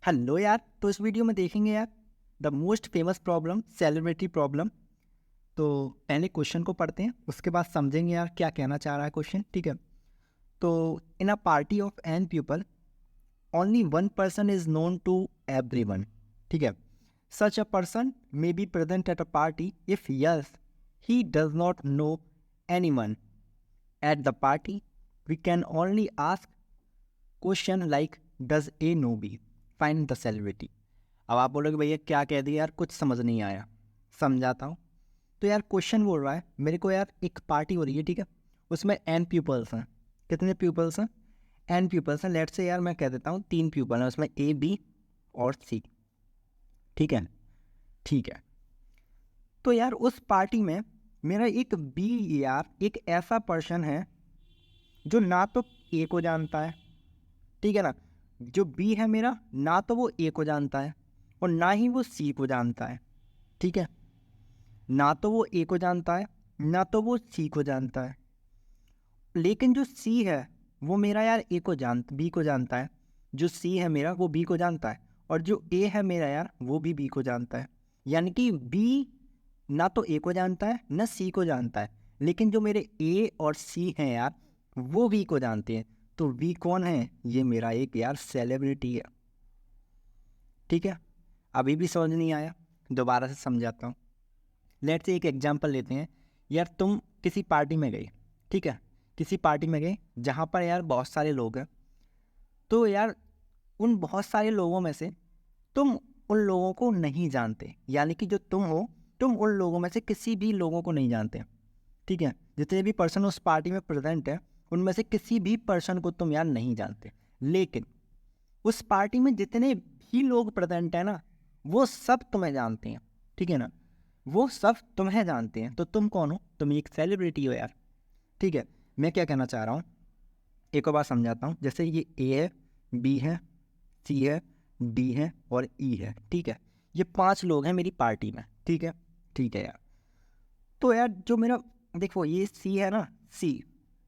Hello यार, तो इस वीडियो में देखेंगे यार the most famous problem, celebrity problem. तो पहले क्वेश्चन को पढ़ते हैं, उसके बाद समझेंगे यार क्या कहना चाह रहा है क्वेश्चन। ठीक है, तो in a party of N people only one person is known to everyone. ठीक है, such a person may be present at a party if yes he does not know any one at the party. We can only ask question like does A know B, find the celebrity. अब आप बोलोगे भैया क्या कह दिया यार, कुछ समझ नहीं आया। समझाता हूँ। तो यार क्वेश्चन बोल रहा है मेरे को यार, एक पार्टी हो रही है, ठीक है, उसमें एन पीपल्स हैं। कितने पीपल्स हैं? एन पीपल्स हैं। लेट से यार मैं कह देता हूँ 3 पीपल हैं उसमें, ए बी और सी। ठीक है, ठीक है। तो यार उस पार्टी में मेरा एक बी, यार एक ऐसा पर्सन है जो ना तो ए को जानता है, ठीक है ना। जो बी है मेरा, ना तो वो ए को जानता है और ना ही वो सी को जानता है। ठीक है, ना तो वो ए को जानता है ना तो वो सी को जानता है। लेकिन जो सी है वो मेरा यार ए को बी को जानता है। जो सी है मेरा वो बी को जानता है, और जो ए है मेरा यार वो भी बी को जानता है। यानी कि बी ना तो ए को जानता है ना सी को जानता है, लेकिन जो मेरे ए और सी हैं यार वो बी को जानते हैं। तो बी कौन है? ये मेरा एक यार सेलिब्रिटी है। ठीक है, अभी भी समझ नहीं आया, दोबारा से समझाता हूँ। लेट से एक एग्जांपल लेते हैं। यार तुम किसी पार्टी में गए, ठीक है, किसी पार्टी में गए जहाँ पर यार बहुत सारे लोग हैं। तो यार उन बहुत सारे लोगों में से तुम उन लोगों को नहीं जानते, यानी कि जो तुम हो, तुम उन लोगों में से किसी भी लोगों को नहीं जानते। ठीक है, जितने भी पर्सन उस पार्टी में प्रेजेंट है उनमें से किसी भी पर्सन को तुम यार नहीं जानते। लेकिन उस पार्टी में जितने भी लोग प्रेजेंट है ना, वो सब तुम्हें जानते हैं। ठीक है ना, वो सब तुम्हें जानते हैं। तो तुम कौन हो? तुम एक सेलिब्रिटी हो यार। ठीक है, मैं क्या कहना चाह रहा हूँ, एक और बात समझाता हूँ। जैसे ये ए है, बी है, सी है, डी है और ई है। ठीक है, ये 5 लोग हैं मेरी पार्टी में। ठीक है, ठीक है यार। तो यार जो मेरा, देखो ये सी है ना, सी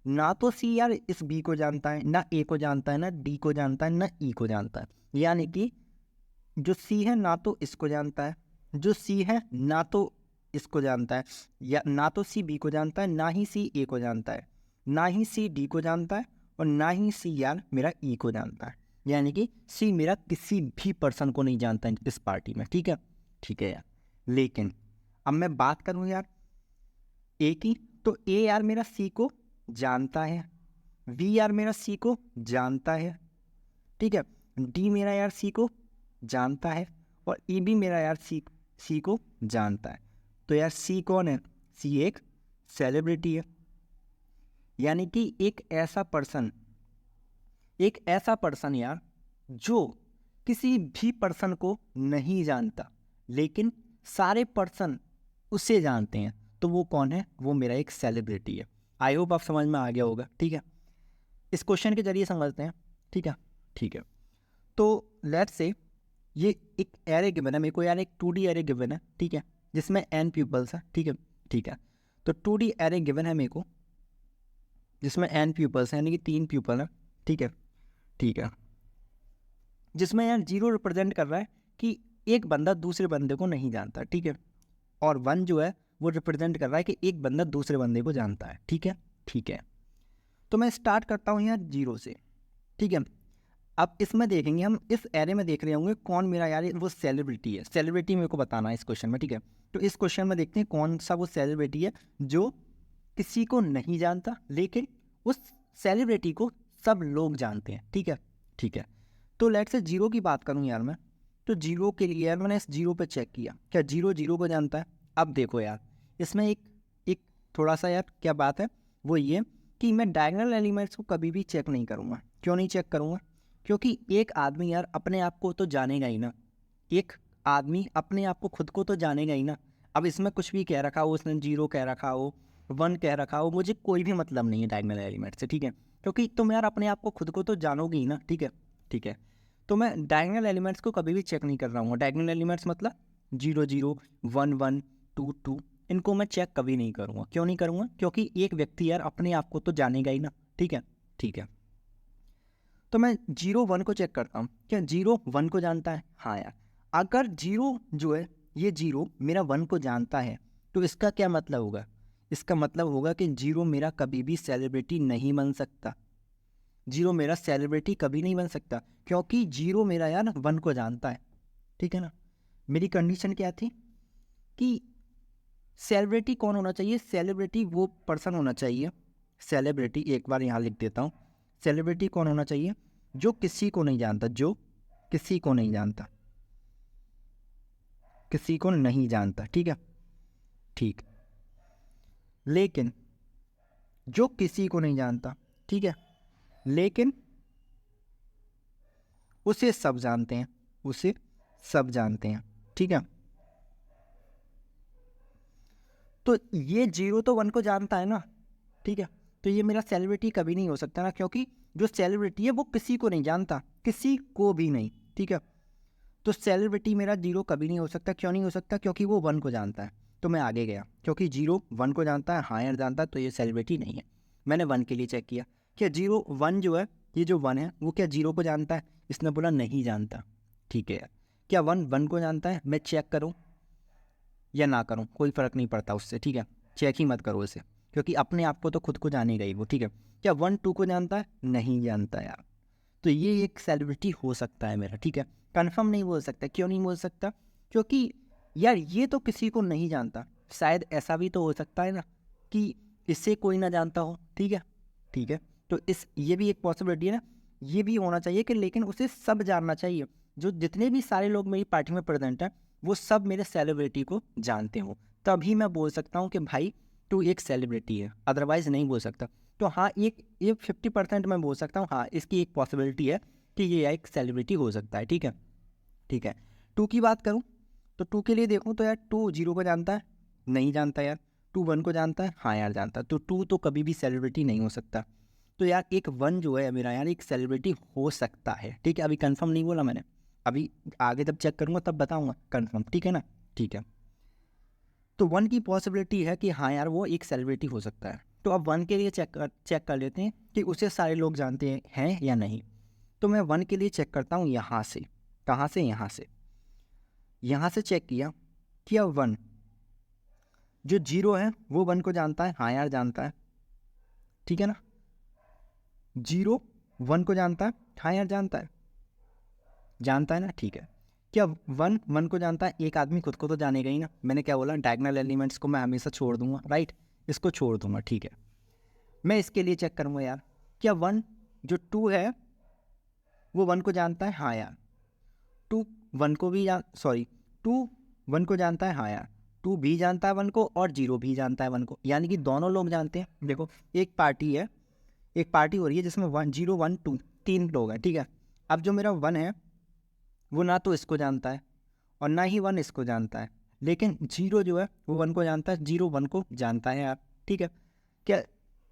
ना तो सी यार इस बी को जानता है, ना ए को जानता है, ना डी को जानता है, ना ई को जानता है। यानी कि जो सी है ना तो इसको जानता है, जो सी है ना तो इसको जानता है, या ना तो सी बी को जानता है, ना ही सी ए को जानता है, ना ही सी डी को जानता है, और ना ही सी यार मेरा ई को जानता है। यानी कि सी मेरा किसी भी पर्सन को नहीं जानता है इस पार्टी में। ठीक है, ठीक है यार। लेकिन अब मैं बात करूं यार ए की, तो ए यार मेरा सी को जानता है, वी यार मेरा सी को जानता है, ठीक है, डी मेरा यार सी को जानता है, और ई भी मेरा यार सी को जानता है। तो यार सी कौन है? सी एक सेलिब्रिटी है। यानी कि एक ऐसा पर्सन यार जो किसी भी पर्सन को नहीं जानता, लेकिन सारे पर्सन उसे जानते हैं। तो वो कौन है? वो मेरा एक सेलिब्रिटी है। आई होप आप समझ में आ गया होगा। ठीक है, इस क्वेश्चन के जरिए समझते हैं। ठीक है, ठीक है। तो लेट्स से ये एक एरे गिवन है मेरे को यार, एक 2D एरे गिवन है, ठीक है, जिसमें n पीपल्स है। ठीक है, ठीक है। तो 2D एरे गिवन है मेरे को जिसमें n पीपल्स है, यानी कि 3 पीपल है। ठीक है, ठीक है। जिसमें यार 0 रिप्रेजेंट कर रहा है कि एक बंदा दूसरे बंदे को नहीं जानता। ठीक है, और 1 जो है वो रिप्रेजेंट कर रहा है कि एक बंदा दूसरे बंदे को जानता है। ठीक है, ठीक है। तो मैं स्टार्ट करता हूँ यार 0 से। ठीक है, अब इसमें देखेंगे हम, इस एरे में देख रहे होंगे कौन मेरा यार वो सेलिब्रिटी है। सेलिब्रिटी मेरे को बताना है इस क्वेश्चन में। ठीक है, तो इस क्वेश्चन में देखते हैं कौन सा वो सेलिब्रिटी है जो किसी को नहीं जानता, लेकिन उस सेलिब्रिटी को सब लोग जानते हैं। ठीक है, ठीक है। तो लेट से 0 की बात करूं यार मैं, तो 0 के लिए यार मैंने इस 0 पे चेक किया, क्या 0 0 को जानता है? अब देखो यार, इसमें एक एक थोड़ा सा यार क्या बात है, वो ये कि मैं डायगोनल एलिमेंट्स को कभी भी चेक नहीं करूँगा। क्यों नहीं चेक करूँगा? क्योंकि एक आदमी यार अपने आप को तो जानेगा ही ना, एक आदमी अपने आप को खुद को तो जानेगा ही ना। अब इसमें कुछ भी कह रखा हो, उसने 0 कह रखा हो, 1 कह रखा हो, मुझे कोई भी मतलब नहीं है डायगोनल एलिमेंट से। ठीक है, क्योंकि तुम यार अपने आप को खुद को तो जानोगे ही ना। ठीक है, ठीक है। तो मैं डायगोनल एलिमेंट्स को कभी भी चेक नहीं कर रहा हूँ। डायगोनल एलिमेंट्स मतलब 0 0 1 1 2 2, इनको मैं चेक कभी नहीं करूँगा। क्यों नहीं करूँगा? क्योंकि एक व्यक्ति यार अपने आप को तो जानेगा ही ना। ठीक है, ठीक है। तो मैं 0 1 को चेक करता हूँ, क्या 0 1 को जानता है? हाँ यार, अगर 0 जो है ये 0 मेरा 1 को जानता है तो इसका क्या मतलब होगा? इसका मतलब होगा कि 0 मेरा कभी भी सेलिब्रिटी नहीं बन सकता। 0 मेरा सेलिब्रिटी कभी नहीं बन सकता क्योंकि 0 मेरा यार 1 को जानता है, ठीक है ना। मेरी कंडीशन क्या थी कि सेलिब्रिटी कौन होना चाहिए? सेलिब्रिटी वो पर्सन होना चाहिए, सेलिब्रिटी एक बार यहाँ लिख देता हूँ, सेलिब्रिटी कौन होना चाहिए? जो किसी को नहीं जानता, जो किसी को नहीं जानता, किसी को नहीं जानता, ठीक है, ठीक। लेकिन जो किसी को नहीं जानता, ठीक है, लेकिन उसे सब जानते हैं, उसे सब जानते हैं, ठीक है। तो ये 0 तो 1 को जानता है ना, ठीक है, तो ये मेरा सेलिब्रिटी कभी नहीं हो सकता ना, क्योंकि जो सेलिब्रिटी है वो किसी को नहीं जानता, किसी को भी नहीं, ठीक है। तो सेलिब्रिटी मेरा 0 कभी नहीं हो सकता। क्यों नहीं हो सकता? क्योंकि वो 1 को जानता है। तो मैं आगे गया, क्योंकि 0 1 को जानता है, हायर जानता है, तो ये सेलिब्रिटी नहीं है। मैंने 1 के लिए चेक किया, क्या 0 1 जो है, ये जो 1 है वो क्या 0 को जानता है? इसने बोला नहीं जानता, ठीक है यार। क्या 1 1 को जानता है? मैं चेक करूँ या ना करूँ कोई फ़र्क नहीं पड़ता उससे, ठीक है, चेक ही मत करो इसे, क्योंकि अपने आप को तो खुद को जानेगा ही वो, ठीक है। क्या 1 2 को जानता है? नहीं जानता यार। तो ये एक सेलिब्रिटी हो सकता है मेरा, ठीक है। कंफर्म नहीं बोल सकता। क्यों नहीं बोल सकता? क्योंकि यार ये तो किसी को नहीं जानता। शायद ऐसा भी तो हो सकता है ना कि इससे कोई ना जानता हो, ठीक है, ठीक है। तो इस ये भी एक पॉसिबिलिटी है ना, ये भी होना चाहिए कि लेकिन उसे सब जानना चाहिए। जो जितने भी सारे लोग मेरी पार्टी में प्रेजेंट हैं वो सब मेरे सेलिब्रिटी को जानते हो, तभी मैं बोल सकता हूँ कि भाई तू एक सेलिब्रिटी है, अदरवाइज नहीं बोल सकता। तो हाँ, ये 50% मैं बोल सकता हूँ, हाँ इसकी एक पॉसिबिलिटी है कि ये एक सेलिब्रिटी हो सकता है, ठीक है, ठीक है। 2 की बात करूँ तो 2 के लिए देखूँ तो यार 2 0 को जानता है? नहीं जानता यार। 2 1 को जानता है? हाँ यार जानता है। तो 2 तो कभी भी सेलिब्रिटी नहीं हो सकता। तो यार एक 1 जो है मेरा यार एक सेलिब्रिटी हो सकता है, ठीक है। अभी कंफर्म नहीं बोला मैंने, अभी आगे जब चेक करूँगा तब बताऊँगा कंफर्म, ठीक है ना, ठीक है। तो 1 की पॉसिबिलिटी है कि हाँ यार वो एक सेलिब्रिटी हो सकता है। तो अब 1 के लिए चेक कर लेते हैं कि उसे सारे लोग जानते हैं या नहीं। तो मैं 1 के लिए चेक करता हूँ यहाँ से। कहाँ से? यहाँ से। यहाँ से चेक किया कि अब 1 जो 0 है वो 1 को जानता है? हाँ यार जानता है, ठीक है ना। 0 1 को जानता है? हाँ यार जानता है, जानता है ना, ठीक है। क्या 1 1 को जानता है? एक आदमी खुद को तो जानेगा ही ना। मैंने क्या बोला? डायगोनल एलिमेंट्स को मैं हमेशा छोड़ दूंगा, राइट, इसको छोड़ दूंगा, ठीक है। मैं इसके लिए चेक करूंगा यार, क्या 1 जो 2 है वो 1 को जानता है? हाँ यार। 2 1 को भी 2 1 को जानता है? हाँ यार। 2 भी जानता है 1 को और 0 भी जानता है 1 को, यानी कि दोनों लोग जानते हैं। देखो एक पार्टी है, एक पार्टी हो रही है जिसमें 1 0 1 2 3 लोग हैं, ठीक है। अब जो मेरा 1 है वो ना तो इसको जानता है और ना ही 1 इसको जानता है, लेकिन 0 जो है वो 1 को जानता है, 0 1 को जानता है यार, ठीक है। क्या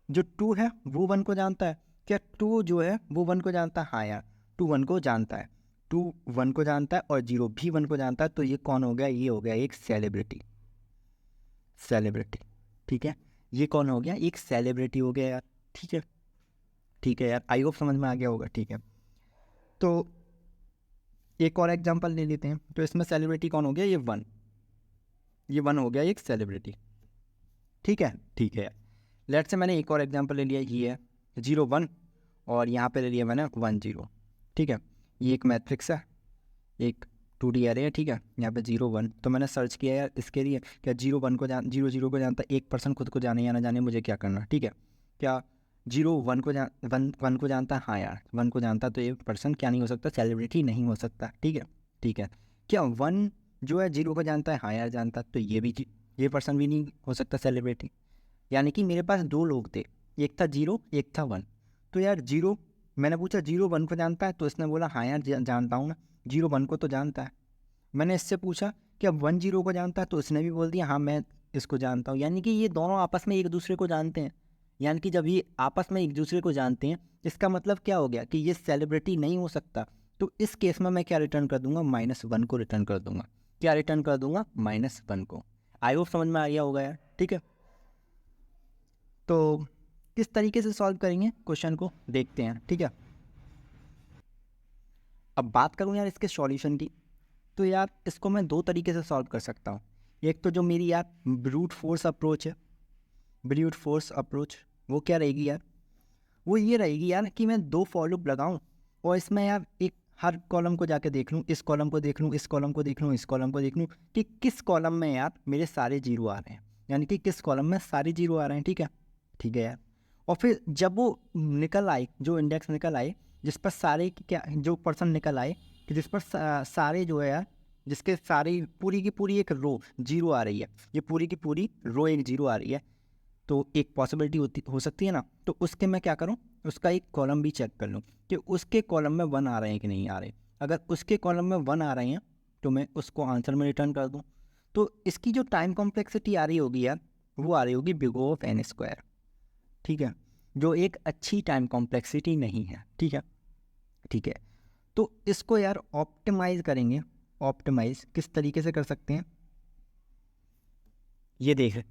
जो 2 है वो 1 को जानता है? क्या 2 जो है वो 1 को जानता है? हाँ यार 2 1 को जानता है, 2 1 को जानता है और 0 भी 1 को जानता है। तो ये कौन हो गया? ये हो गया एक सेलिब्रिटी, सेलिब्रिटी, ठीक है। ये कौन हो गया? एक सेलिब्रिटी हो गया यार, ठीक है, ठीक है यार, आई होप समझ में आ गया होगा, ठीक है। तो एक और एग्जांपल ले लेते हैं। तो इसमें सेलिब्रिटी कौन हो गया? ये 1 हो गया एक सेलिब्रिटी, ठीक है, ठीक है। लेट से मैंने एक और एग्जांपल ले लिया, ये है 0 1 और यहाँ पे ले लिया मैंने 1 0, ठीक है। ये एक मैट्रिक्स है, एक 2D एरे है, ठीक है। यहाँ पे 0 1, तो मैंने सर्च किया यार इसके लिए, क्या 0 1 को 0 को जानता है? एक पर्सन खुद को जाने या ना जाने मुझे क्या करना, ठीक है। क्या 0 1 को 1 को जानता है? हाँ यार 1 को जानता है, तो ये पर्सन क्या नहीं हो सकता? सेलिब्रिटी नहीं हो सकता, ठीक है, ठीक है। क्या 1 जो है 0 को जानता है? हाँ यार जानता है, तो ये पर्सन भी नहीं हो सकता सेलिब्रिटी। यानी कि मेरे पास 2 लोग थे, एक था 0 एक था 1। तो यार 0, मैंने पूछा 0 1 को जानता है? तो इसने बोला हाँ यार जानता हूँ ना, 0 1 को तो जानता है। मैंने इससे पूछा कि अब 1 0 को जानता है? तो इसने भी बोल दिया हाँ मैं इसको जानता हूँ। यानी कि ये दोनों आपस में एक दूसरे को जानते हैं। यानी कि जब ये आपस में एक दूसरे को जानते हैं, इसका मतलब क्या हो गया कि ये सेलिब्रिटी नहीं हो सकता। तो इस केस में मैं क्या रिटर्न कर दूंगा? -1 को रिटर्न कर दूंगा। क्या रिटर्न कर दूंगा? -1 को। आई होप समझ में आ गया होगा यार, ठीक है। तो किस तरीके से सॉल्व करेंगे क्वेश्चन को देखते हैं, ठीक है। अब बात करूँ यार इसके सॉल्यूशन की, तो यार इसको मैं दो तरीके से सॉल्व कर सकता हूँ। एक तो जो मेरी यार ब्रूट फोर्स अप्रोच है, ब्रूट फोर्स अप्रोच, वो क्या रहेगी यार, वो ये रहेगी यार कि मैं दो फॉर लूप लगाऊं और इसमें यार एक हर कॉलम को जाके देख लूँ, इस कॉलम को देख लूँ, इस कॉलम को देख लूँ, इस कॉलम को देख लूँ कि किस कॉलम में यार मेरे सारे जीरो आ रहे हैं, यानी कि किस कॉलम में सारे जीरो आ रहे हैं। ठीक है, ठीक है यार। और फिर जब वो निकल आए, जो इंडेक्स निकल आए जिस पर सारे क्या, जो पर्सन निकल आए कि जिस पर सारे जो है यार, जिसके सारी पूरी की पूरी एक रो जीरो आ रही है, ये पूरी की पूरी रो एक जीरो आ रही है, तो एक पॉसिबिलिटी हो सकती है ना, तो उसके मैं क्या करूं, उसका एक कॉलम भी चेक कर लूं कि उसके कॉलम में वन आ रहे हैं कि नहीं आ रहे। अगर उसके कॉलम में वन आ रहे हैं तो मैं उसको आंसर में रिटर्न कर दूं। तो इसकी जो टाइम कॉम्प्लेक्सिटी आ रही होगी यार, वो आ रही होगी big O of n square. ठीक है, जो एक अच्छी टाइम कॉम्प्लेक्सिटी नहीं है। ठीक है, ठीक है। तो इसको यार ऑप्टिमाइज करेंगे। ऑप्टिमाइज किस तरीके से कर सकते हैं, ये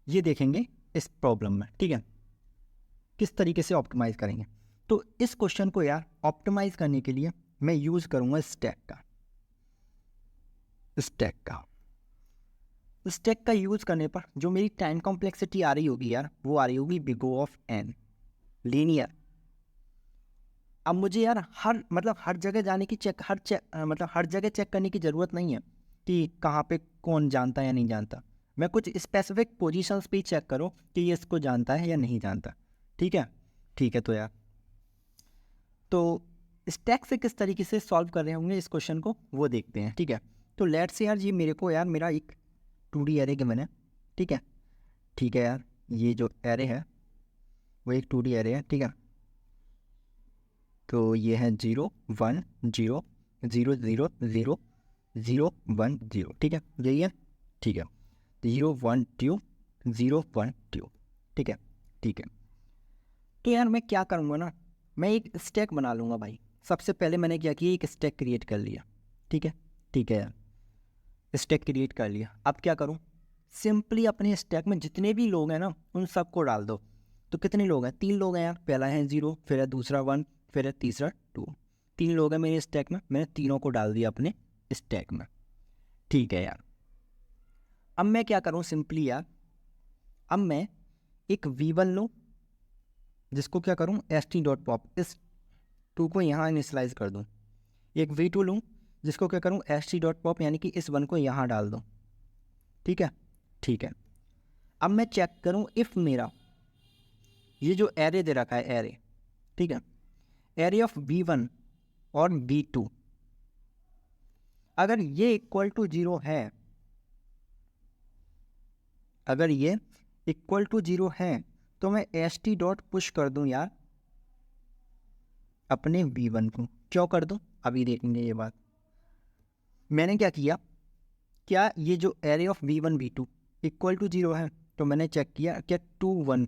ये देखेंगे इस प्रॉब्लम में। ठीक है, किस तरीके से ऑप्टिमाइज करेंगे। तो इस क्वेश्चन को यार ऑप्टिमाइज करने के लिए मैं यूज करूंगा स्टैक का यूज करने पर जो मेरी टाइम कॉम्प्लेक्सिटी आ रही होगी यार, वो आ रही होगी big O of n linear. अब मुझे यार हर जगह जाने की हर जगह चेक करने की ज़रूरत नहीं है कि कहाँ पे कौन जानता है या नहीं जानता। मैं कुछ स्पेसिफिक पोजीशंस पे ही चेक करो कि ये इसको जानता है या नहीं जानता। ठीक है, ठीक है। तो यार तो स्टैक से किस तरीके से सॉल्व कर रहे होंगे इस क्वेश्चन को, वो देखते हैं। ठीक है, तो लेट्स से यार ये मेरे को यार मेरा एक 2D एरे के मैंने, ठीक है, ठीक है यार, ये जो एरे है वो एक 2D एरे है। ठीक है, तो ये है 0 1 0 0 0 0 0 1 0। ठीक है, यही है। ठीक है, 0 1 2 0 1 2। ठीक है, ठीक है। तो यार मैं क्या करूँगा ना, मैं एक स्टैक बना लूँगा भाई। सबसे पहले मैंने क्या किया, एक स्टैक क्रिएट कर लिया। ठीक है, ठीक है यार, स्टैक क्रिएट कर लिया। अब क्या करूँ, सिंपली अपने स्टैक में जितने भी लोग हैं ना उन सबको डाल दो। तो कितने लोग हैं, 3 लोग हैं यार। पहला है 0, फिर है दूसरा 1, फिर है तीसरा 2। 3 लोग हैं मेरे स्टैक में, मैंने तीनों को डाल दिया अपने स्टैक में। ठीक है यार, अब मैं क्या करूँ सिंपली यार, अब मैं एक V1 लूँ, जिसको क्या करूँ st.pop, इस 2 को यहाँ इनिशलाइज कर दूँ। एक V2 लूँ, जिसको क्या करूँ st.pop, यानी कि इस 1 को यहाँ डाल दूँ। ठीक है, ठीक है। अब मैं चेक करूँ इफ़ मेरा ये जो एरे दे रखा है एरे, ठीक है, एरे ऑफ V1 और V2, अगर ये इक्वल टू 0 है, अगर ये इक्वल टू 0 है तो मैं st डॉट पुश कर दूं यार अपने V1 को। क्यों कर दूं, अभी देखेंगे ये बात। मैंने क्या किया, क्या ये जो array of V1 V2 equal to 0 है, तो मैंने चेक किया क्या 2 1,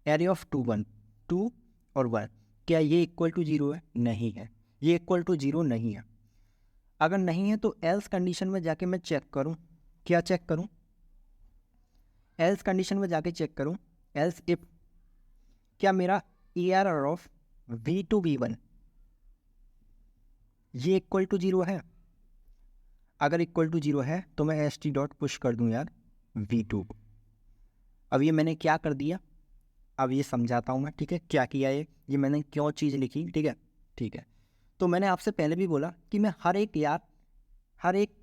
एरे ऑफ 2 1, 2 और 1, क्या ये इक्वल टू 0 है, नहीं है, ये इक्वल टू 0 नहीं है। अगर नहीं है तो एल्स कंडीशन में जाके मैं चेक करूं, क्या चेक करूं, एल्स कंडीशन में जाके चेक करूं, एल्स इफ क्या मेरा ARR ऑफ V2 V1 ये इक्वल टू 0 है। अगर इक्वल टू 0 है तो मैं st डॉट पुश कर दूं यार V2 को। अब ये मैंने क्या कर दिया, अब ये समझाता हूँ मैं। ठीक है, क्या किया ये मैंने क्यों चीज़ लिखी। ठीक है, ठीक है। तो मैंने आपसे पहले भी बोला कि मैं हर एक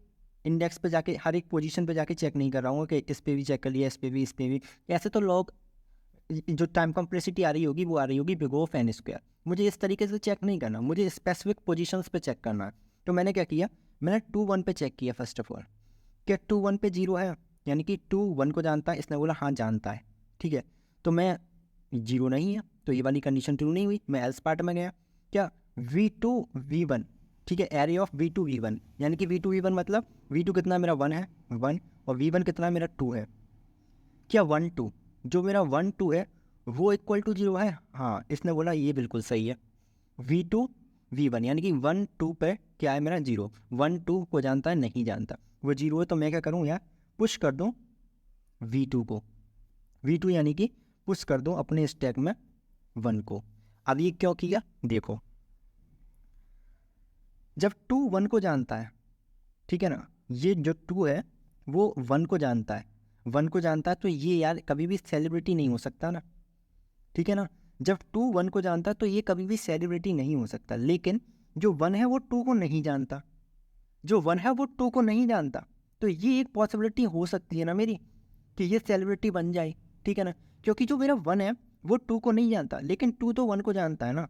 इंडेक्स पे जाके, हर एक पोजीशन पे जाके चेक नहीं कर रहा हूँ कि इस पे भी चेक कर लिया, इस पे भी, इस पे भी। ऐसे तो लोग जो टाइम कॉम्प्लेक्सिटी आ रही होगी वो आ रही होगी big O of n square. मुझे इस तरीके से चेक नहीं करना, मुझे स्पेसिफिक पोजीशंस पे चेक करना है। तो मैंने क्या किया, मैंने 2 1 पे चेक किया फर्स्ट ऑफ ऑल, क्या 2 1 पे 0 है, यानी कि 2 1 को जानता है। इसने बोला हाँ जानता है। ठीक है, तो मैं 0 नहीं है, तो ये वाली कंडीशन ट्रू नहीं हुई। मैं एल्स पार्ट में गया, क्या V2 V1, ठीक है, एरे ऑफ V2 V1, यानी कि V2 V1 मतलब V2 कितना मेरा 1 है, 1, और V1 कितना मेरा 2 है, क्या 1 2, जो मेरा 1 2 है वो इक्वल टू 0 है। हाँ, इसने बोला ये बिल्कुल सही है। V2 V1 यानी कि 1 2 पे क्या है मेरा 0, 1 2 को जानता है, नहीं जानता, वो 0 है। तो मैं क्या करूँ यार, पुश कर दूँ V2 को, V2 यानी कि पुश कर दूँ अपने स्टैक में 1 को। अब ये क्यों किया देखो, जब 2 1 को जानता है, ठीक है ना, ये जो 2 है वो 1 को जानता है, 1 को जानता है, तो ये यार कभी भी सेलिब्रिटी नहीं हो सकता ना, ठीक है ना। जब 2 1 को जानता है तो ये कभी भी सेलिब्रिटी नहीं हो सकता। लेकिन जो 1 है वो 2 को नहीं जानता, जो 1 है वो 2 को नहीं जानता, तो ये एक पॉसिबिलिटी हो सकती है ना मेरी कि ये सेलिब्रिटी बन जाए, ठीक है ना। क्योंकि जो मेरा 1 है वो 2 को नहीं जानता, लेकिन 2 तो 1 को जानता है ना।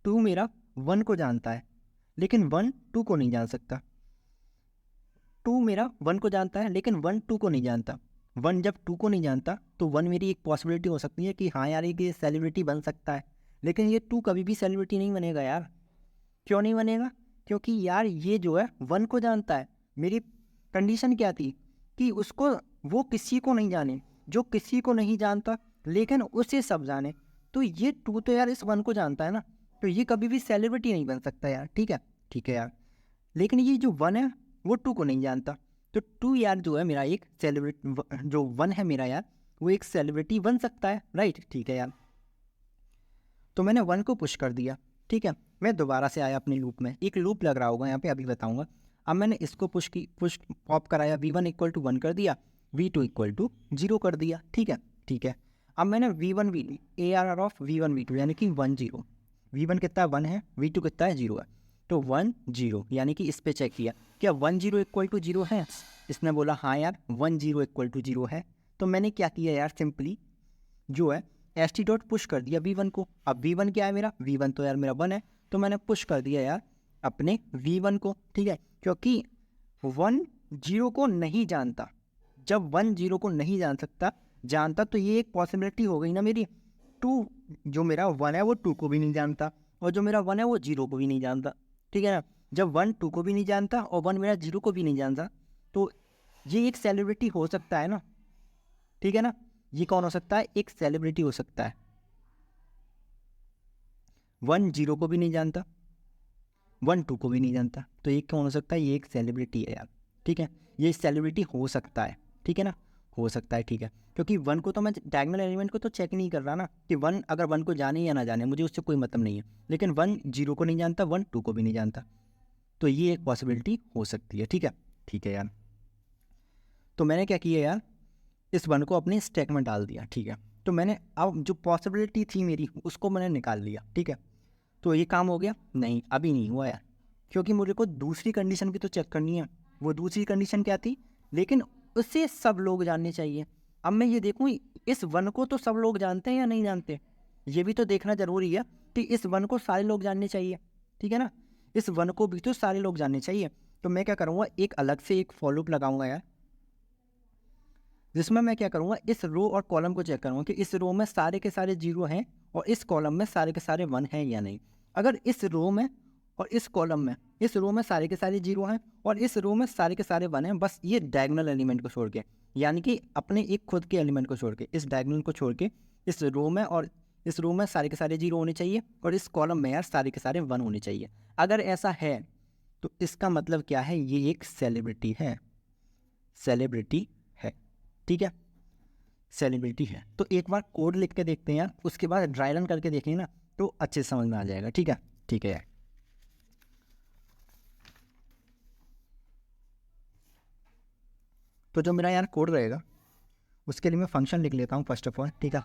2 मेरा 1 को जानता है, लेकिन 1 2 को नहीं जान सकता। 2 मेरा 1 को जानता है, लेकिन 1 2 को नहीं जानता। 1 जब 2 को नहीं जानता तो 1 मेरी एक पॉसिबिलिटी हो सकती है कि हाँ यार ये सेलिब्रिटी बन सकता है, लेकिन ये 2 कभी भी सेलिब्रिटी नहीं बनेगा यार। क्यों नहीं बनेगा? क्योंकि यार ये जो है 1 को जानता है। मेरी कंडीशन क्या थी कि उसको, वो किसी को नहीं जाने, जो किसी को नहीं जानता लेकिन उसे सब जाने। तो ये 2 तो यार इस 1 को जानता है ना, तो ये कभी भी सेलिब्रिटी नहीं बन सकता यार, ठीक है, ठीक है यार। लेकिन ये जो 1 है वो 2 को नहीं जानता, तो 2 यार जो है मेरा एक सेलिब्रिटी, जो 1 है मेरा यार वो एक सेलिब्रिटी बन सकता है, राइट, ठीक है यार। तो मैंने 1 को पुश कर दिया, ठीक है। मैं दोबारा से आया अपने लूप में, एक लूप लग रहा होगा यहाँ पे, अभी बताऊंगा। अब मैंने इसको पुश पॉप कराया, V1 इक्वल टू 1 कर दिया, V2 इक्वल टू 0 कर दिया, ठीक है, ठीक है। अब मैंने V1 V2 ARR of V1 V2 यानी कि 1 0, V1 कितना 1 है, V2 कितना है 0 है, तो 1 0 यानी कि इस पे चेक किया क्या 1 0 इक्वल टू 0 है। इसने बोला हाँ यार 1 0 इक्वल टू 0 है। तो मैंने क्या किया यार, सिंपली जो है st डॉट पुश कर दिया V1 को। अब V1 क्या है मेरा, V1 तो यार मेरा 1 है, तो मैंने पुश कर दिया यार अपने V1 को, ठीक है। क्योंकि 1 0 को नहीं जानता, जब 1 0 को नहीं जानता तो ये एक पॉसिबिलिटी हो गई ना मेरी। 2 जो मेरा 1 है वो 2 को भी नहीं जानता, और जो मेरा 1 है वो 0 को भी नहीं जानता, ठीक है ना। जब 1 2 को भी नहीं जानता और 1 मेरा 0 को भी नहीं जानता, तो ये एक सेलिब्रिटी हो सकता है ना, ठीक है ना। ये कौन हो सकता है, एक सेलिब्रिटी हो सकता है। 1 0 को भी नहीं जानता, 1 2 को भी नहीं जानता, तो ये कौन हो सकता है, ये एक सेलिब्रिटी है यार, ठीक है। ये सेलिब्रिटी हो सकता है, ठीक है ना, हो सकता है, ठीक है। क्योंकि 1 को तो मैं डायगोनल एलिमेंट को तो चेक नहीं कर रहा ना, कि 1 अगर 1 को जाने या ना जाने मुझे उससे कोई मतलब नहीं है। लेकिन 1 0 को नहीं जानता, 1 2 को भी नहीं जानता, तो ये एक पॉसिबिलिटी हो सकती है, ठीक है, ठीक है यार। तो मैंने क्या किया यार, इस 1 को अपने स्टैक में डाल दिया, ठीक है। तो मैंने अब जो पॉसिबिलिटी थी मेरी उसको मैंने निकाल लिया, ठीक है। तो ये काम हो गया? नहीं, अभी नहीं हुआ यार, क्योंकि मुझे को दूसरी कंडीशन भी तो चेक करनी है। वो दूसरी कंडीशन क्या थी, लेकिन उससे सब लोग जानने चाहिए। अब मैं ये देखूँ इस 1 को तो सब लोग जानते हैं या नहीं जानते, ये भी तो देखना ज़रूरी है कि इस 1 को सारे लोग जानने चाहिए, ठीक है ना। इस 1 को भी तो सारे लोग जानने चाहिए। तो मैं क्या करूँगा, एक अलग से एक फॉर लूप लगाऊंगा यार, जिसमें मैं क्या करूँगा, इस रो और कॉलम को चेक करूँगा कि इस रो में सारे के सारे 0 हैं और इस कॉलम में सारे के सारे 1 हैं या नहीं। अगर इस रो में और इस कॉलम में, इस रो में सारे के सारे 0 हैं और इस रो में सारे के सारे 1 हैं, बस ये डायगोनल एलिमेंट को छोड़ के, यानी कि अपने एक खुद के एलिमेंट को छोड़ के, इस डायगोनल को छोड़ के इस रो में और इस रो में सारे के सारे 0 होने चाहिए और इस कॉलम में यार सारे के सारे 1 होने चाहिए। अगर ऐसा है तो इसका मतलब क्या है, ये एक सेलिब्रिटी है, सेलिब्रिटी है, ठीक है, सेलिब्रिटी है। तो एक बार कोड लिख के देखते हैं यार, उसके बाद ड्राई रन करके देखेंगे ना तो अच्छे से समझ में आ जाएगा, ठीक है, ठीक है यार। तो जो मेरा यार कोड रहेगा उसके लिए मैं फंक्शन लिख लेता हूँ फर्स्ट ऑफ ऑल, ठीक है।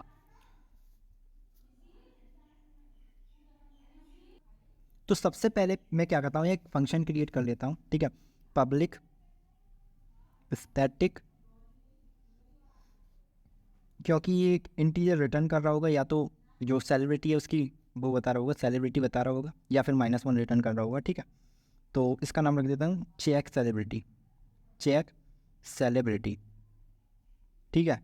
तो सबसे पहले मैं क्या करता हूँ, एक फंक्शन क्रिएट कर लेता हूँ, ठीक है। पब्लिक स्टैटिक, क्योंकि ये एक इंटीजर रिटर्न कर रहा होगा, या तो जो सेलिब्रिटी है उसकी वो बता रहा होगा, सेलिब्रिटी बता रहा होगा, या फिर -1 रिटर्न कर रहा होगा, ठीक है। तो इसका नाम रख देता हूँ चेक सेलिब्रिटी, चेक सेलिब्रिटी, ठीक है।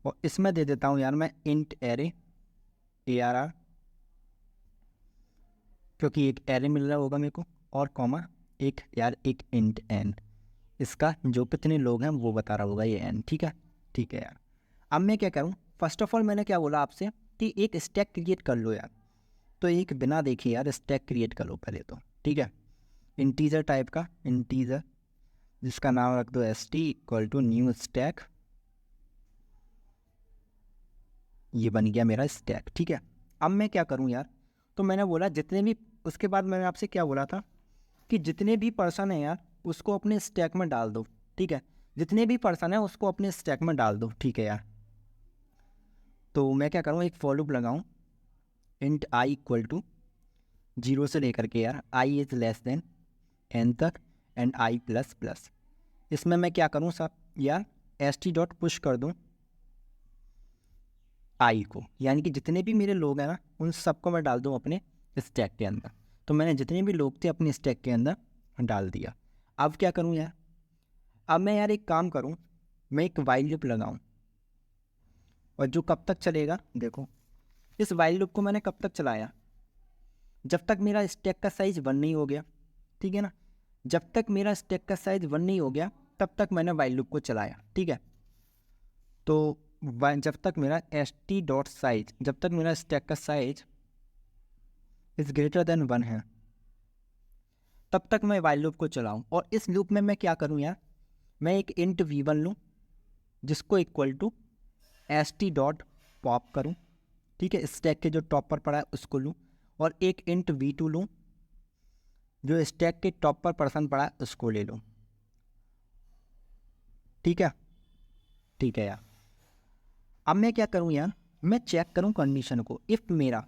और इसमें दे देता हूँ यार मैं इंट एरे ARR, क्योंकि एक एरे मिल रहा होगा मेरे को, और कॉमा एक यार एक इंट n, इसका जो कितने लोग हैं वो बता रहा होगा ये n, ठीक है, ठीक है यार। अब मैं क्या करूँ, फर्स्ट ऑफ ऑल मैंने क्या बोला आपसे कि एक स्टैक क्रिएट कर लो यार, तो एक बिना देखे यार स्टैक क्रिएट कर लो पहले तो, ठीक है। इंटीजर टाइप का इंटीजर, जिसका नाम रख दो st equal to new stack, ये बन गया मेरा स्टैक, ठीक है। अब मैं क्या करूँ यार, तो मैंने बोला जितने भी, उसके बाद मैंने आपसे क्या बोला था कि जितने भी पर्सन हैं यार उसको अपने स्टैक में डाल दो, ठीक है, जितने भी पर्सन है उसको अपने स्टैक में डाल दो, ठीक है यार। तो मैं क्या करूँ, एक फॉर लूप लगाऊँ, इंट आई इक्वल टू 0 से लेकर के यार I is less than n तक एंड आई प्लस प्लस। इसमें मैं क्या करूँ सब यार, एस टी डॉट पुश कर दूँ आई को, यानी कि जितने भी मेरे लोग हैं ना उन सबको मैं डाल दूँ अपने स्टैक के अंदर। तो मैंने जितने भी लोग थे अपने स्टैक के अंदर डाल दिया। अब क्या करूँ यार, अब मैं यार एक काम करूँ, मैं एक वाइल लूप लगाऊँ, और जो कब तक चलेगा, देखो इस वाइल लूप को मैंने कब तक चलाया, जब तक मेरा स्टैक का साइज 1 नहीं हो गया, ठीक है ना, जब तक मेरा स्टैक का साइज 1 नहीं हो गया तब तक मैंने वाइल लूप को चलाया, ठीक है। तो जब तक मेरा एस टी डॉट साइज, जब तक मेरा स्टैक का साइज इज ग्रेटर देन 1 है तब तक मैं वाइल लूप को चलाऊं। और इस लूप में मैं क्या करूं यार, मैं एक इंट v1 लूँ जिसको equal to S T dot pop करूँ, ठीक है, स्टैक के जो टॉप पर पड़ा है उसको लूँ, और एक इंट v2 लूँ जो स्टैक के टॉप पर पर्सन पड़ा है उसको ले लूँ, ठीक है, ठीक है यार। अब मैं क्या करूँ यार, मैं चेक करूँ कंडीशन को, इफ़ मेरा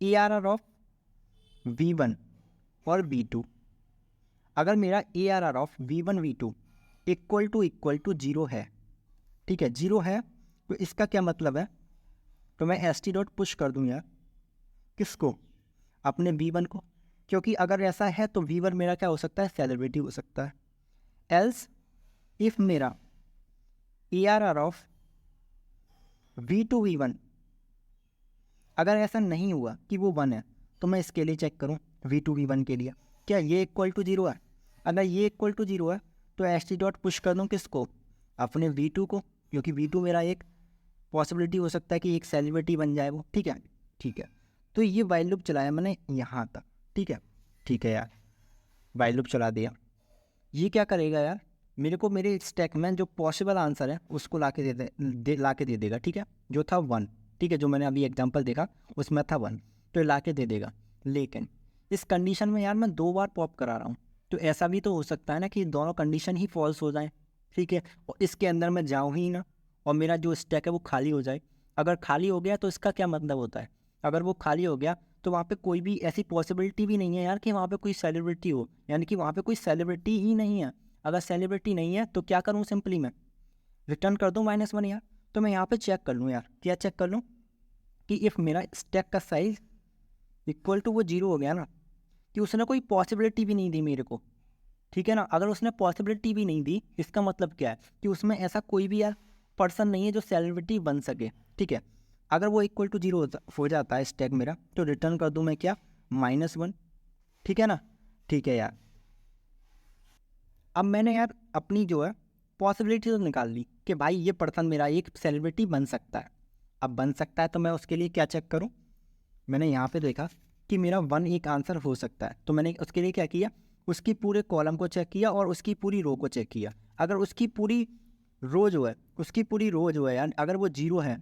A R R of v1 और v2, अगर मेरा A R R of v1 v2 equal to 0 है, ठीक है, 0 है, तो इसका क्या मतलब है, तो मैं एस टी डॉट पुश कर दूँ यार, किसको, अपने v1 को, क्योंकि अगर ऐसा है तो v1 मेरा क्या हो सकता है, सेलिब्रिटी हो सकता है। एल्स इफ़ मेरा A R R of v2 v1, अगर ऐसा नहीं हुआ कि वो 1 है, तो मैं इसके लिए चेक करूँ v2 v1 के लिए, क्या ये इक्वल टू 0 है, अगर ये इक्वल टू 0 है तो एस टी डॉट पुश कर दूँ किसको, अपने v2 को, क्योंकि v2 मेरा एक पॉसिबिलिटी हो सकता है कि एक सेलिब्रिटी बन जाए वो, ठीक है, ठीक है। तो ये वाइल लूप चलाया मैंने यहाँ तक, ठीक है, ठीक है यार, वाइल लूप चला दिया। ये क्या करेगा यार, मेरे को मेरे स्टैक में जो पॉसिबल आंसर है उसको ला के ला के दे देगा, ठीक है, जो था 1, ठीक है, जो मैंने अभी एग्जांपल देखा उसमें था 1, तो ला के दे देगा। लेकिन इस कंडीशन में यार मैं 2 बार पॉप करा रहा हूँ, तो ऐसा भी तो हो सकता है ना कि दोनों कंडीशन ही फॉल्स हो जाए, ठीक है, और इसके अंदर मैं जाऊँ ही ना और मेरा जो स्टैक है वो खाली हो जाए। अगर खाली हो गया तो इसका क्या मतलब होता है, अगर वो खाली हो गया तो वहाँ पे कोई भी ऐसी पॉसिबिलिटी भी नहीं है यार कि वहाँ पे कोई सेलिब्रिटी हो, यानी कि वहाँ पे कोई सेलिब्रिटी ही नहीं है। अगर सेलिब्रिटी नहीं है तो क्या करूँ, सिंपली मैं रिटर्न कर दूँ -1 यार। तो मैं यहाँ पे चेक कर लूँ यार, क्या चेक कर लूँ कि इफ़ मेरा स्टैक का साइज इक्वल टू वो 0 हो गया ना, कि उसने कोई पॉसिबिलिटी भी नहीं दी मेरे को, ठीक है ना, अगर उसने पॉसिबिलिटी भी नहीं दी इसका मतलब क्या है कि उसमें ऐसा कोई भी यार पर्सन नहीं है जो सेलिब्रिटी बन सके, ठीक है। अगर वो इक्वल टू 0 हो जाता है स्टैक मेरा, तो रिटर्न कर दूँ मैं क्या, -1, ठीक है ना, ठीक है यार। अब मैंने यार अपनी जो है पॉसिबिलिटी तो निकाल ली कि भाई ये पर्सन मेरा एक सेलिब्रिटी बन सकता है। अब बन सकता है तो मैं उसके लिए क्या चेक करूं, मैंने यहाँ पे देखा कि मेरा 1 एक आंसर हो सकता है, तो मैंने उसके लिए क्या किया, उसकी पूरे कॉलम को चेक किया और उसकी पूरी रो को चेक किया। अगर उसकी पूरी रो जो है, उसकी पूरी रो जो है यार अगर वो 0 है,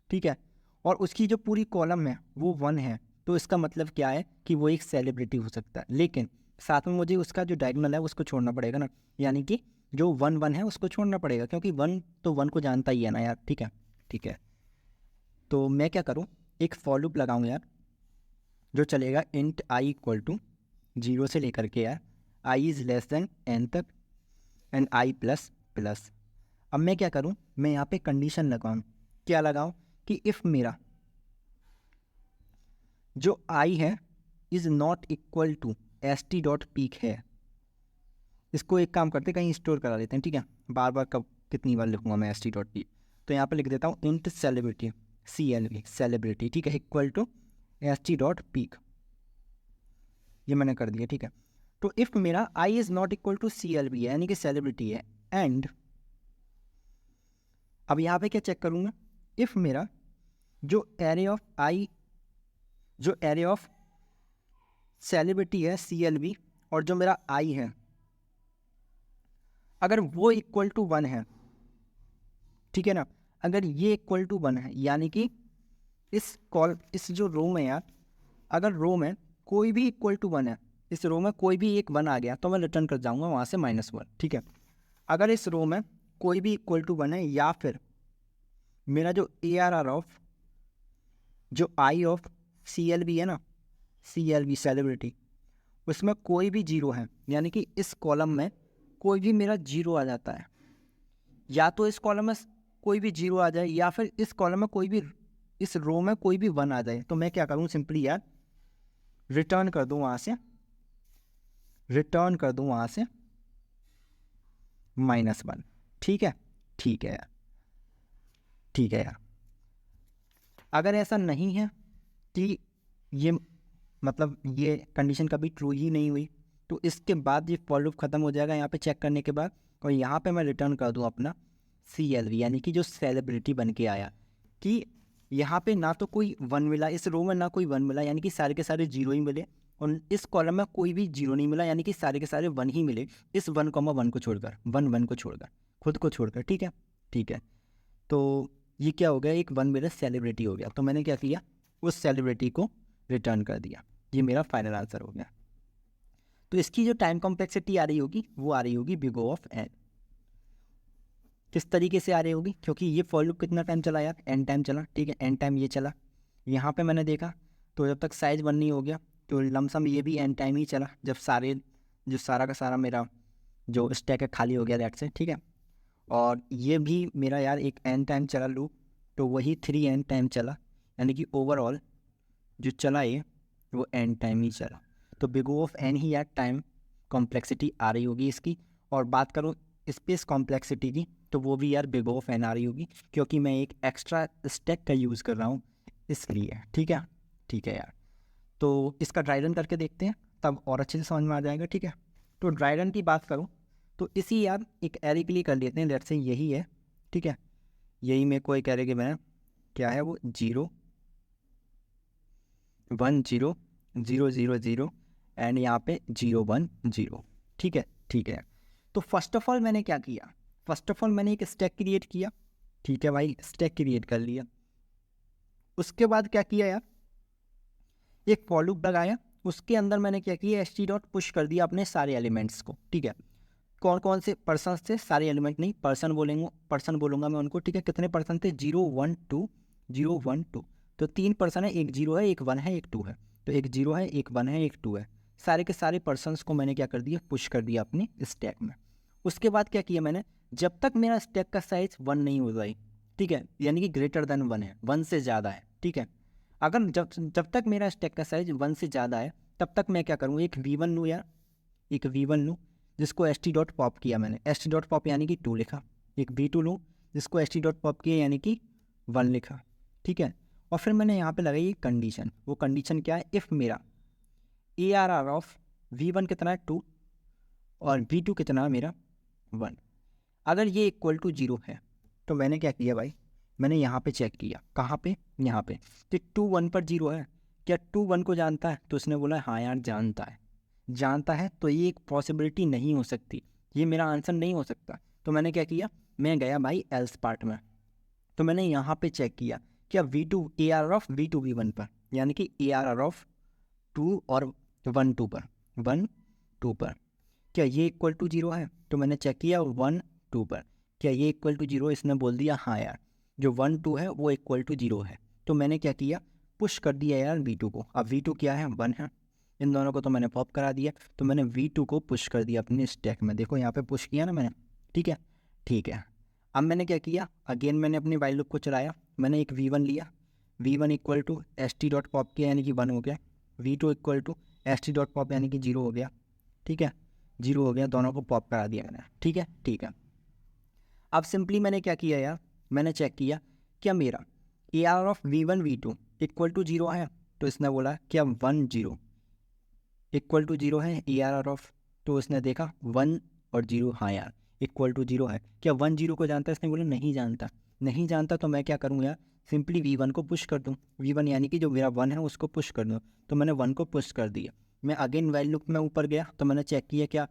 ठीक है, और उसकी जो पूरी कॉलम है वो 1 है, तो इसका मतलब क्या है कि वो एक सेलिब्रिटी हो सकता है। लेकिन साथ में मुझे उसका जो डायगोनल है उसको छोड़ना पड़ेगा ना, यानी कि जो 1 है उसको छोड़ना पड़ेगा, क्योंकि 1 तो 1 को जानता ही है ना यार, ठीक है, ठीक है। तो मैं क्या करूँ, एक फॉर लूप लगाऊँ यार जो चलेगा इंट आई इक्वल टू 0 से लेकर के यार I is less than n तक एंड आई प्लस प्लस। अब मैं क्या करूँ, मैं यहाँ पे कंडीशन लगाऊँ, क्या लगाऊँ कि इफ़ मेरा जो आई है is not equal to S T dot peek है, इसको एक काम करते कहीं स्टोर करा लेते हैं, ठीक है, बार बार कब कितनी बार लिखूँगा मैं एस टी डॉट पीक, तो यहाँ पे लिख देता हूँ इंट सेलिब्रिटी CLB सेलिब्रिटी, ठीक है, equal to S T dot peek, ये मैंने कर दिया, ठीक है। तो इफ़ मेरा I is not equal to CLB है यानी कि सेलिब्रिटी है, एंड अब यहाँ पे क्या चेक करूँगा, इफ़ मेरा जो एरे ऑफ आई, जो एरे ऑफ सेलिब्रिटी है CLB और जो मेरा आई है अगर वो इक्वल टू 1 है, ठीक है ना, अगर ये इक्वल टू 1 है यानी कि इस जो रो में यार अगर रो में कोई भी इक्वल टू 1 है इस रो में कोई भी एक 1 आ गया तो मैं रिटर्न कर जाऊँगा वहाँ से -1, ठीक है। अगर इस रो में कोई भी इक्वल टू 1 है या फिर मेरा जो ARR ऑफ जो आई ऑफ CLB है ना, CLB सेलिब्रिटी, उसमें कोई भी 0 है, यानी कि इस कॉलम में कोई भी मेरा 0 आ जाता है, या तो इस कॉलम में कोई भी 0 आ जाए या फिर इस कॉलम में कोई भी, इस रो में कोई भी 1 आ जाए, तो मैं क्या करूँ, सिंपली यार रिटर्न कर दूँ वहाँ से, रिटर्न कर दूँ वहाँ से -1, ठीक है। ठीक है यार, ठीक है यार। अगर ऐसा नहीं है कि ये मतलब ये कंडीशन कभी ट्रू ही नहीं हुई, तो इसके बाद ये फॉर लूप ख़त्म हो जाएगा यहाँ पे चेक करने के बाद, और यहाँ पे मैं रिटर्न कर दूँ अपना CLV, यानी कि जो सेलिब्रिटी बन के आया, कि यहाँ पे ना तो कोई 1 मिला, इस रो में ना कोई 1 मिला, यानी कि सारे के सारे 0 ही मिले, और इस कॉलम में कोई भी 0 नहीं मिला, यानी कि सारे के सारे 1 ही मिले, इस 1,1 को छोड़कर, 1 को छोड़कर, खुद को छोड़कर, ठीक है। ठीक है, तो ये क्या हो गया, एक 1 मेरा सेलिब्रिटी हो गया, तो मैंने क्या किया, उस सेलिब्रिटी को रिटर्न कर दिया। ये मेरा फाइनल आंसर हो गया। तो इसकी जो टाइम कॉम्प्लेक्सिटी आ रही होगी वो आ रही होगी बिग O ऑफ n। किस तरीके से आ रही होगी, क्योंकि ये फॉर लूप कितना टाइम चला यार, n टाइम चला, ठीक है, n टाइम ये चला। यहाँ पे मैंने देखा तो जब तक साइज 1 नहीं हो गया तो लमसम ये भी n टाइम ही चला, जब सारा का सारा मेरा जो स्टैक है खाली हो गया दैट से, ठीक है। और ये भी मेरा यार एक n टाइम चला लूप, तो वही 3n टाइम चला, यानी कि ओवरऑल जो चला ये वो n टाइम ही चला। तो बिग O ऑफ n ही यार टाइम कॉम्प्लेक्सिटी आ रही होगी इसकी। और बात करूँ स्पेस कॉम्प्लेक्सिटी की, तो वो भी यार बिग O ऑफ n आ रही होगी, क्योंकि मैं एक एक्स्ट्रा स्टैक का यूज़ कर रहा हूँ इसलिए, ठीक है। ठीक है यार, तो इसका ड्राई रन करके देखते हैं, तब और अच्छे से समझ में आ जाएगा, ठीक है। तो ड्राई रन की बात करूँ तो इसी यार एक एरे के लिए कर लेते हैं, लेट्स से यही है, ठीक है। यही मेरे को एक एरे के मैंने क्या है वो 0 1 0 0 0 0 एंड यहाँ पे 0 1 0, ठीक है। ठीक है, तो फर्स्ट ऑफ ऑल मैंने क्या किया, फर्स्ट ऑफ ऑल मैंने एक स्टैक क्रिएट किया, ठीक है भाई, स्टैक क्रिएट कर लिया। उसके बाद क्या किया यार, एक फॉर लूप लगाया, उसके अंदर मैंने क्या किया, ht.push कर दिया अपने सारे एलिमेंट्स को, ठीक है। कौन कौन से पर्सन थे, सारे एलिमेंट नहीं, पर्सन बोलूँगा मैं उनको, ठीक है। कितने पर्सन थे, 0 1 2 0 1 2, तो 3 पर्सन है, एक 0 है, एक 1 है, एक 2 है, तो एक 0 है, एक 1 है, एक 2 है। सारे के सारे पर्सनस को मैंने क्या कर दिया, पुश कर दिया अपनी स्टैक में। उसके बाद क्या किया मैंने, जब तक मेरा स्टैक का साइज 1 नहीं हो जाए, ठीक है, यानी कि ग्रेटर देन 1 है, 1 से ज़्यादा है, ठीक है। अगर जब तक मेरा स्टैक का साइज 1 से ज़्यादा है, तब तक मैं क्या करूँ, एक V1 लूँ यार, एक V1 लूँ जिसको ht.pop किया मैंने, ht.pop यानी कि 2 लिखा। एक V2 लूँ जिसको ht.pop किया यानी कि 1 लिखा, ठीक है। और फिर मैंने यहाँ पे लगाई कंडीशन, वो कंडीशन क्या है, इफ़ मेरा ARR ऑफ V1 कितना है 2 और V2 कितना है मेरा 1, अगर ये इक्वल टू 0 है, तो मैंने क्या किया भाई, मैंने यहाँ पे चेक किया, कहाँ पे, यहाँ पे, कि 2 1 पर 0 है, क्या 2 1 को जानता है, तो उसने बोला हाँ यार जानता है, तो ये एक पॉसिबिलिटी नहीं हो सकती, ये मेरा आंसर नहीं हो सकता। तो मैंने क्या किया, मैं गया भाई एल्स पार्ट में, तो मैंने यहाँ पे चेक किया क्या V2 ARR of V2 V1 पर, यानी कि ARR ऑफ 2 और 1 2 पर, 1 2 पर क्या ये इक्वल टू 0 है, तो मैंने चेक किया 1 2 पर, क्या ये इक्वल टू 0, इसने बोल दिया हाँ यार जो 1 2 है वो इक्वल टू 0 है। तो मैंने क्या किया, पुश कर दिया यार V2 को। अब V2 क्या है, 1 है, इन दोनों को तो मैंने पॉप करा दिया, तो मैंने V2 को पुश कर दिया अपने स्टैक में, देखो यहाँ पे पुश किया ना मैंने, ठीक है। ठीक है, अब मैंने क्या किया, अगेन मैंने अपनी वाइल लूप को चलाया, मैंने एक V1 लिया, V1 इक्वल टू ht.pop किया यानी कि 1 हो गया, V2 इक्वल टू ht.pop यानी कि 0 हो गया, ठीक है, 0 हो गया, दोनों को पॉप करा दिया मैंने, ठीक है। ठीक है, अब सिंपली मैंने क्या किया यार, मैंने चेक किया क्या मेरा ARR of V1 V2 equal to 0 है, तो इसने बोला क्या 1 0 इक्वल टू 0 है ARR ऑफ, तो उसने देखा 1 और 0, हाँ यार इक्वल टू 0 है, क्या 1 0 को जानता है, इसने बोला नहीं जानता, तो मैं क्या करूँ यार, सिंपली V1 को पुश कर दूँ, V1 यानी कि जो मेरा 1 है उसको पुश कर दूँ, तो मैंने 1 को पुश कर दिया। मैं अगेन वाइल लूप में ऊपर गया, तो मैंने चेक किया क्या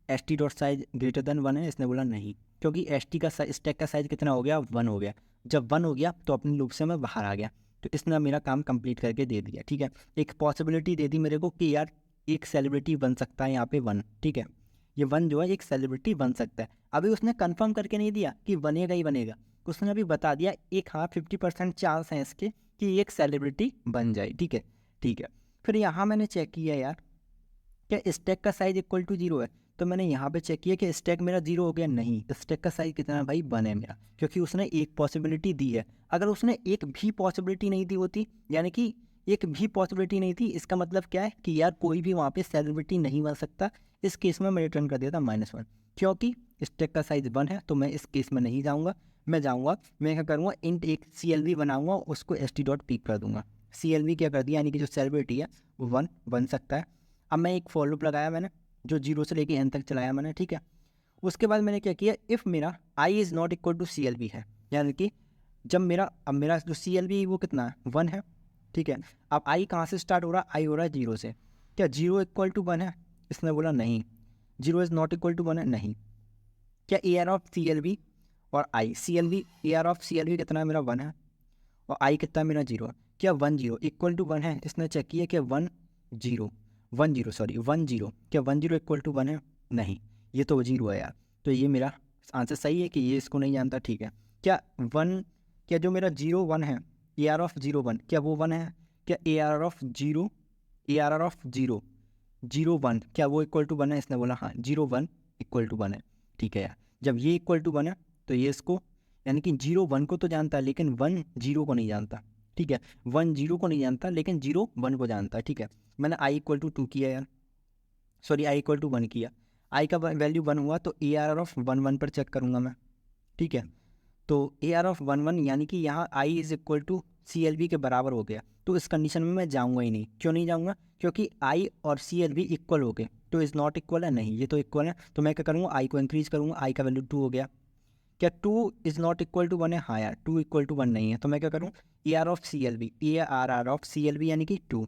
ht.size ग्रेटर देन 1 है, इसने बोला नहीं, क्योंकि ht का स्टैक का साइज कितना हो गया, 1 हो गया। जब 1 हो गया तो अपनी लूप से मैं बाहर आ गया, तो इसने मेरा काम कंप्लीट करके दे दिया, ठीक है। एक पॉसिबिलिटी दे दी मेरे को कि यार एक सेलिब्रिटी बन सकता है यहाँ पे 1, ठीक है। ये 1 जो है एक सेलिब्रिटी बन सकता है। अभी उसने कंफर्म करके नहीं दिया कि बनेगा ही बनेगा, उसने अभी बता दिया एक हाँ 50% चांस है इसके कि ये एक सेलिब्रिटी बन जाए, ठीक है ठीक है। फिर यहाँ मैंने चेक किया यार क्या स्टैक का साइज इक्वल टू 0 है, तो मैंने यहाँ पे चेक किया कि स्टैक मेरा 0 हो गया, नहीं स्टैक का साइज कितना है भाई 1 है मेरा, क्योंकि उसने एक पॉसिबिलिटी दी है। अगर उसने एक भी पॉसिबिलिटी नहीं दी होती, यानी कि एक भी पॉसिबिलिटी नहीं थी, इसका मतलब क्या है कि यार कोई भी वहाँ पे सेलिब्रिटी नहीं बन सकता। इस केस में मैं रिटर्न कर देता -1, क्योंकि स्टैक का साइज 1 है, तो मैं इस केस में नहीं जाऊँगा। मैं जाऊँगा, मैं क्या करूँगा, इंट एक CLV बनाऊँगा, उसको st.p कर दूंगा। CLV क्या कर दिया, यानी कि जो सेलिब्रिटी है वो 1 बन सकता है। अब मैं एक फॉर लूप लगाया मैंने, जो 0 से लेके n तक चलाया मैंने, ठीक है। उसके बाद मैंने क्या किया, इफ़ मेरा i is not equal to CLV है, यानी कि जब मेरा अब मेरा जो CLV वो कितना है 1 है, ठीक है। अब i कहाँ से स्टार्ट हो रहा है, i हो रहा है 0 से। क्या 0 इक्वल टू 1 है, इसने बोला नहीं। 0 इज़ नॉट इक्वल टू 1 है, नहीं। क्या AR ऑफ CLV और i, CLV AR of CLV कितना है मेरा 1 है, और i कितना है मेरा 0 है। क्या 1 0 इक्वल टू 1 है, इसने चेक किया कि 1 0 1 0, क्या 1 0 इक्वल टू 1 है, नहीं, ये तो 0 है यार। तो ये मेरा आंसर सही है कि ये इसको नहीं जानता, ठीक है। क्या 1, क्या जो मेरा 0 1 है, AR ऑफ 0 1, क्या वो 1 है। क्या AR ऑफ 0 0 1, क्या वो इक्वल टू 1 है, इसने बोला हाँ 0 1 इक्वल टू 1 है, ठीक है यार। जब ये इक्वल टू 1 है तो ये इसको, यानी कि 0 1 को तो जानता है लेकिन 1 0 को नहीं जानता, ठीक है। 1 0 को नहीं जानता लेकिन 0 1 को जानता है, ठीक है। मैंने i इक्वल टू 2 किया यार, सॉरी i इक्वल टू 1 किया। i का वैल्यू 1 हुआ तो AR ऑफ 1 1 पर चेक करूँगा मैं, ठीक है। तो AR ऑफ 1 1 यानी कि यहाँ i is equal to CLV के बराबर हो गया, तो इस कंडीशन में मैं जाऊँगा ही नहीं। क्यों नहीं जाऊँगा, क्योंकि i और CLV इक्वल हो गए। तो इज़ नॉट इक्वल है, नहीं ये तो इक्वल है, तो मैं क्या करूँगा, i को इंक्रीज़ करूँगा, i का वैल्यू 2 हो गया। क्या 2 इज़ नॉट इक्वल टू 1 है, हाँ यार 2 इक्वल टू 1 नहीं है, तो मैं क्या करूँ, AR of CLV, AR of CLV यानी कि 2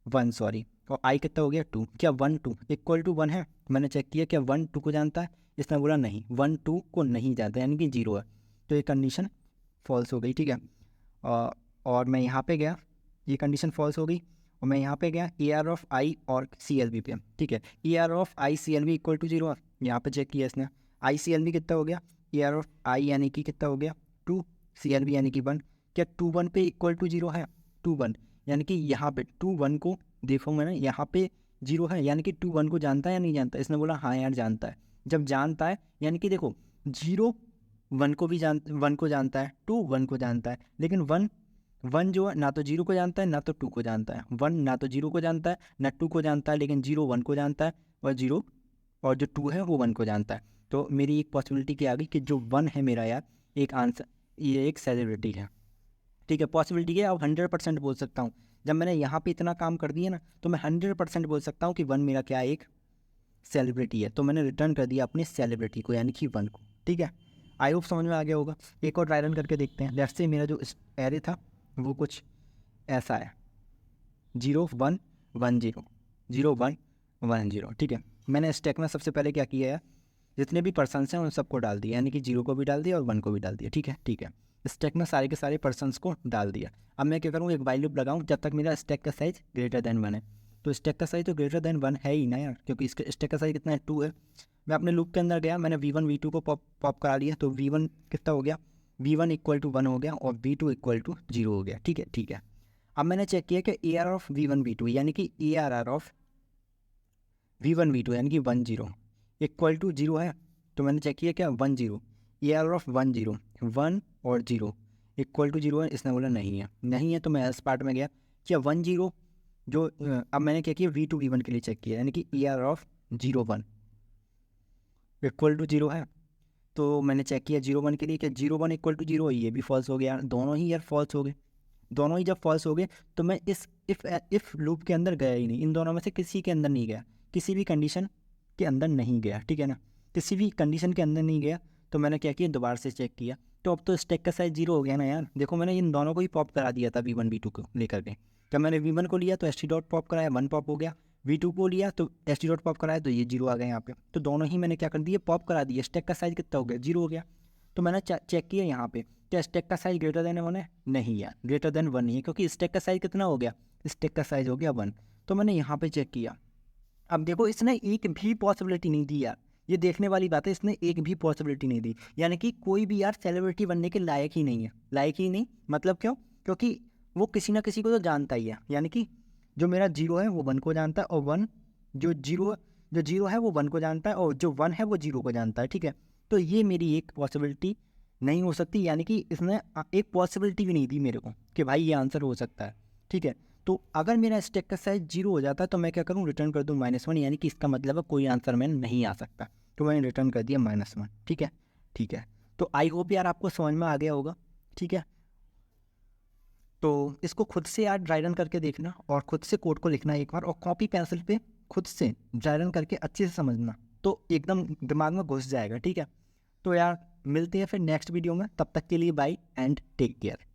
1 सॉरी, और i कितना हो गया 2। क्या 1 2 इक्वल टू 1 है, मैंने चेक किया क्या 1 2 को जानता है, इसने बोला नहीं 1 2 को नहीं जानता, यानी कि 0 है, तो ये कंडीशन फॉल्स हो गई, ठीक है। और मैं यहाँ पे गया, ये कंडीशन फॉल्स हो गई, और मैं यहाँ पे गया AR ऑफ i और CLV पे, ठीक है। AR of i CLV equal to 0 है, यहाँ पे चेक किया इसने, i CLV कितना हो गया, AR ऑफ i यानी कि कितना हो गया 2, CLV यानी कि 1। क्या 2 1 पे इक्वल टू 0 है, 2 1, यानी कि यहाँ पे 2 1 को देखो मैंने यहाँ पे 0 है, यानी कि 2 1 को जानता है या नहीं जानता, इसने बोला हाँ यार जानता है। जब जानता है यानी कि देखो 0 1 को भी 1 को जानता है, 2 1 को जानता है, लेकिन 1 जो है ना तो 0 को जानता है ना तो 2 को जानता है। 1 ना तो 0 को जानता है ना 2 को जानता है, लेकिन 0 1 को जानता है, और 0 और जो 2 है वो 1 को जानता है। तो मेरी एक पॉसिबिलिटी क्या आ गई कि जो 1 है मेरा यार एक आंसर, ये एक सेलिब्रिटी है, ठीक है। पॉसिबिलिटी है, अब 100% बोल सकता हूँ। जब मैंने यहाँ पे इतना काम कर दिया ना, तो मैं 100% बोल सकता हूँ कि 1 मेरा क्या एक सेलिब्रिटी है। तो मैंने रिटर्न कर दिया अपनी सेलिब्रिटी को, यानी कि 1 को, ठीक है। आई होप समझ में आ गया होगा। एक और ट्राई रन करके देखते हैं। लेट्स से मेरा जो एरे था वो कुछ ऐसा है 0 1 1 0 0 1 1 0, ठीक है। मैंने स्टैक में सबसे पहले क्या किया है, जितने भी पर्सन्स हैं उन सबको डाल दिया, यानी कि 0 को भी डाल दिया और 1 को भी डाल दिया, ठीक है ठीक है। स्टैक में सारे के सारे पर्सन्स को डाल दिया। अब मैं क्या करूँ, एक वाइल लूप लगाऊँ जब तक मेरा स्टैक का साइज ग्रेटर देन 1 है। तो स्टैक का साइज तो ग्रेटर देन 1 है ही ना यार, क्योंकि इसका स्टैक का साइज कितना है 2 है। मैं अपने लूप के अंदर गया, मैंने V1 V2 को पॉप करा लिया, तो V1 कितना हो गया, V1 इक्वल टू 1 हो गया और V2 इक्वल टू 0 हो गया, ठीक है ठीक है। अब मैंने चेक किया कि AR ऑफ V1 V2 यानी कि ARR ऑफ V1 V2 यानी कि 1 0 इक्वल टू 0 है। तो मैंने चेक किया क्या 1 0, AR ऑफ 1 0 1 और 0 इक्वल टू 0 है, इसने बोला नहीं है, नहीं है। तो मैं इस पार्ट में गया, क्या 1 0 जो अब मैंने क्या किया V2 V1 के लिए चेक किया, यानी कि AR ऑफ 0 1 इक्वल टू 0 है। तो मैंने चेक किया 0 1 के लिए, क्या 0 1 इक्वल टू 0, ये भी फॉल्स हो गया, दोनों ही यार फॉल्स हो गए। दोनों ही जब फॉल्स हो गए तो मैं इस इफ़ लूप के अंदर गया ही नहीं, इन दोनों में से किसी के अंदर नहीं गया, किसी भी कंडीशन के अंदर नहीं गया, ठीक है ना, किसी भी कंडीशन के अंदर नहीं गया। तो मैंने क्या किया, दोबारा से चेक किया, तो अब तो स्टैक का साइज 0 हो गया ना यार। देखो मैंने इन दोनों को ही पॉप करा दिया था V1 V2 को लेकर के। जब मैंने V1 को लिया तो st डॉट पॉप कराया 1 पॉप हो गया, V2 को लिया तो st डॉट पॉप कराया तो ये 0 आ गया यहाँ पे। तो दोनों ही मैंने क्या कर दिया, पॉप करा दिया, स्टैक का साइज कितना हो गया 0 हो गया। तो मैंने चेक किया यहाँ पे, क्या स्टैक का साइज ग्रेटर देन 1 है, नहीं यार ग्रेटर देन 1 नहीं है, क्योंकि स्टैक का साइज कितना हो गया, स्टैक का साइज हो गया 1। तो मैंने यहाँ पे चेक किया, अब देखो इसने एक भी पॉसिबिलिटी नहीं दी यार, ये देखने वाली बात है, इसने एक भी पॉसिबिलिटी नहीं दी, यानी कि कोई भी यार सेलिब्रिटी बनने के लायक ही नहीं है, लायक ही नहीं, मतलब क्यों? क्योंकि वो किसी ना किसी को तो जानता ही है, यानी कि जो मेरा जीरो है वो वन को जानता है, और वन जो जीरो है वो वन को जानता है, और जो वन है वो जीरो को जानता है, ठीक है। तो ये मेरी एक पॉसिबिलिटी नहीं हो सकती, यानी कि इसने एक पॉसिबिलिटी भी नहीं दी मेरे को कि भाई ये आंसर हो सकता है, ठीक है। तो अगर मेरा स्टैक का साइज जीरो हो जाता है तो मैं क्या करूँ, रिटर्न कर दूँ -1, यानी कि इसका मतलब है कोई आंसर में नहीं आ सकता, तो मैंने रिटर्न कर दिया -1, ठीक है। ठीक है, तो आई होप यार आपको समझ में आ गया होगा, ठीक है। तो इसको खुद से यार ड्राई रन करके देखना, और खुद से कोड को लिखना एक बार, और कॉपी पेंसिल पे खुद से ड्राई रन करके अच्छे से समझना, तो एकदम दिमाग में घुस जाएगा, ठीक है। तो यार मिलते हैं फिर नेक्स्ट वीडियो में, तब तक के लिए बाय एंड टेक केयर।